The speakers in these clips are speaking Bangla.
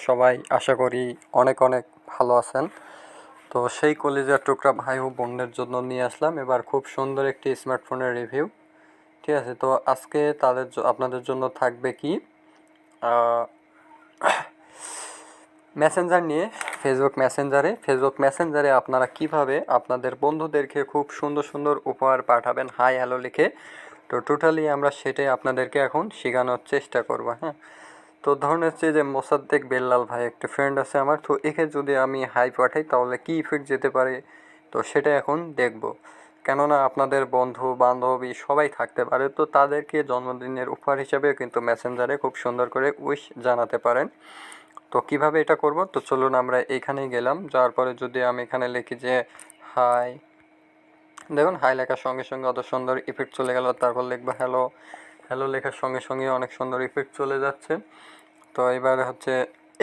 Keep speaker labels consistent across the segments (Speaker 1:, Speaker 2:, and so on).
Speaker 1: সবাই আশা করি অনেক অনেক ভালো আছেন। তো সেই কলিজার টুকরা ভাই ও বোনদের জন্য নিয়ে আসলাম এবার খুব সুন্দর একটি স্মার্টফোনের রিভিউ। ঠিক আছে, তো আজকে আপনাদের জন্য থাকবে কি মেসেঞ্জার নিয়ে। ফেসবুক মেসেঞ্জারে আপনারা কিভাবে আপনাদের বন্ধুদেরকে খুব সুন্দর সুন্দর উপহার পাঠাবেন হাই হ্যালো লিখে। তো টোটালি আমরা সেটাই আপনাদেরকে এখন শেখানোর চেষ্টা করব। হ্যাঁ, তো ধরুন হচ্ছে যে মোসাদ্দেক বেল্লাল ভাই একটা ফ্রেন্ড আছে আমার, তো একে যদি আমি হাই পাঠাই তাহলে কী ইফেক্ট যেতে পারে, তো সেটা এখন দেখব। কেননা আপনাদের বন্ধু বান্ধবী সবাই থাকতে পারে, তো তাদেরকে জন্মদিনের উপহার হিসাবে কিন্তু মেসেঞ্জারে খুব সুন্দর করে উইশ জানাতে পারেন। তো কিভাবে এটা করব, তো চলুন আমরা এইখানেই গেলাম। যাওয়ার পরে যদি আমি এখানে লিখি যে হাই, দেখুন হাই লেখার সঙ্গে সঙ্গে অত সুন্দর ইফেক্ট চলে গেল। তারপর লিখবো হ্যালো, হ্যালো লেখার সঙ্গে সঙ্গে অনেক সুন্দর ইফেক্ট চলে যাচ্ছে। তো এবার হচ্ছে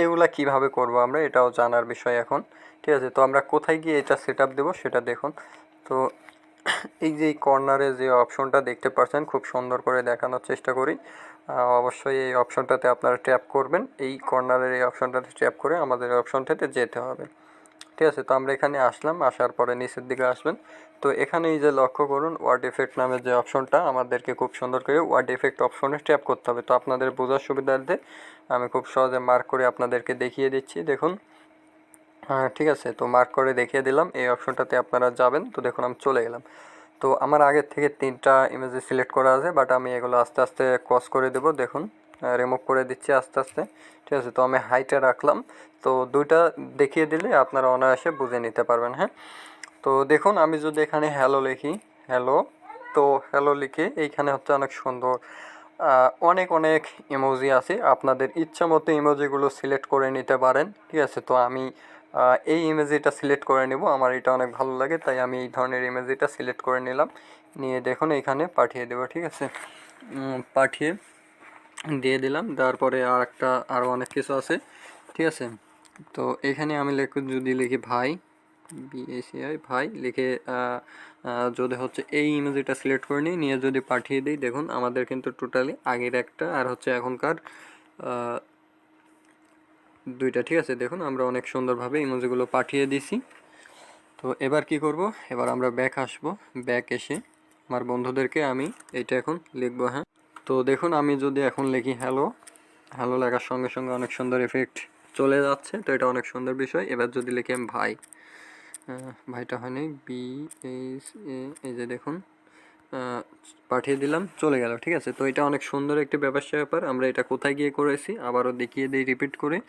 Speaker 1: এগুলা কিভাবে করব আমরা, এটাও জানার বিষয় এখন। ঠিক আছে, তো আমরা কোথায় গিয়ে এটা সেট আপ দেবো সেটা দেখুন। তো এই যে কর্নারে যে অপশনটা দেখতে পাচ্ছেন, খুব সুন্দর করে দেখানোর চেষ্টা করি। অবশ্যই এই অপশনটাতে আপনারা ট্যাপ করবেন, এই কর্নারের এই অপশনটাতে ট্যাপ করে আমাদের এই অপশনটাতে যেতে হবে। ঠিক আছে, তো আমরা এখানে আসলাম, আসার পরে নিচের দিকে আসবেন। তো এখানে এই যে লক্ষ্য করুন ওয়ার্ড ইফেক্ট নামের যে অপশনটা, আমাদেরকে খুব সুন্দর করে ওয়ার্ড ইফেক্ট অপশনে ট্যাপ করতে হবে। তো আপনাদের বোঝার সুবিধার্থে আমি খুব সহজে মার্ক করে আপনাদেরকে দেখিয়ে দিচ্ছি, দেখুন। হ্যাঁ ঠিক আছে, তো মার্ক করে দেখিয়ে দিলাম, এই অপশনটাতে আপনারা যাবেন। তো দেখুন আমি চলে গেলাম। তো আমার আগের থেকে 3টা ইমেজে সিলেক্ট করা আছে, বাট আমি এগুলো আস্তে আস্তে ক্রস করে দেব। দেখুন রিমুভ করে দিচ্ছি আস্তে আস্তে। ঠিক আছে, তো আমি হাইটে রাখলাম। তো দুইটা দেখিয়ে দিলে আপনারা অনায়াসে বুঝে নিতে পারবেন। হ্যাঁ, তো দেখুন আমি যদি এখানে হ্যালো লিখি, হ্যালো, তো হ্যালো লিখে এইখানে হচ্ছে অনেক সুন্দর অনেক অনেক ইমোজি আছে, আপনাদের ইচ্ছা মতো ইমোজিগুলো সিলেক্ট করে নিতে পারেন। ঠিক আছে, তো আমি এই ইমেজিটা সিলেক্ট করে নেব, আমার এটা অনেক ভালো লাগে তাই আমি এই ধরনের ইমেজিটা সিলেক্ট করে নিলাম। নিয়ে দেখুন এইখানে পাঠিয়ে দেবো। ঠিক আছে, পাঠিয়ে দিয়ে দিলাম। দেওয়ার পরে আরও অনেক কিছু আছে। ঠিক আছে, তো এখানে আমি যদি লিখি ভাই, বিএসিআই ভাই লিখে যদি হচ্ছে এই ইমেজিটা সিলেক্ট করে নিয়ে যদি পাঠিয়ে দিই, দেখুন আমাদের কিন্তু টোটালি আগের একটা আর হচ্ছে এখনকার দুইটা। ঠিক আছে, দেখুন আমরা অনেক সুন্দরভাবে ইমেজিগুলো পাঠিয়ে দিছি। তো এবার কি করব, এবার আমরা ব্যাক আসব। ব্যাক এসে আমার বন্ধুদেরকে আমি এইটা এখন লিখবো। হ্যাঁ, তো দেখুন আমি যদি এখন লিখি হ্যালো, হ্যালো লেখার সঙ্গে সঙ্গে অনেক সুন্দর এফেক্ট চলে যাচ্ছে। তো এটা অনেক সুন্দর বিষয়। এবার যদি লিখি আমি ভাই, ভাইটা হয়নি, BSA, এই যে দেখুন পাঠিয়ে দিলাম, চলে গেল। ঠিক আছে, তো এটা অনেক সুন্দর একটি ব্যাপার। আমরা এটা কোথায় গিয়ে করেছি আবারও দেখিয়ে দিই রিপিট করে।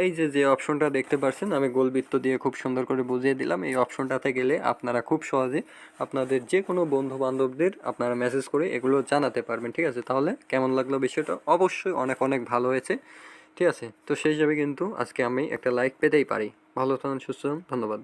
Speaker 1: এই যে অপশনটা দেখতে পাচ্ছেন, আমি গোলবৃত্ত দিয়ে খুব সুন্দর করে বুঝিয়ে দিলাম। এই অপশনটাতে গেলে আপনারা খুব সহজে আপনাদের যে কোনো বন্ধু বান্ধবদের আপনারা মেসেজ করে এগুলো জানাতে পারবেন। ঠিক আছে, তাহলে কেমন লাগলো বিষয়টা, অবশ্যই অনেক অনেক ভালো হয়েছে। ঠিক আছে, তো সেই হিসাবে কিন্তু আজকে আমি একটা লাইক পেতেই পারি। ভালো থাকুন, সুস্থ থাকুন, ধন্যবাদ।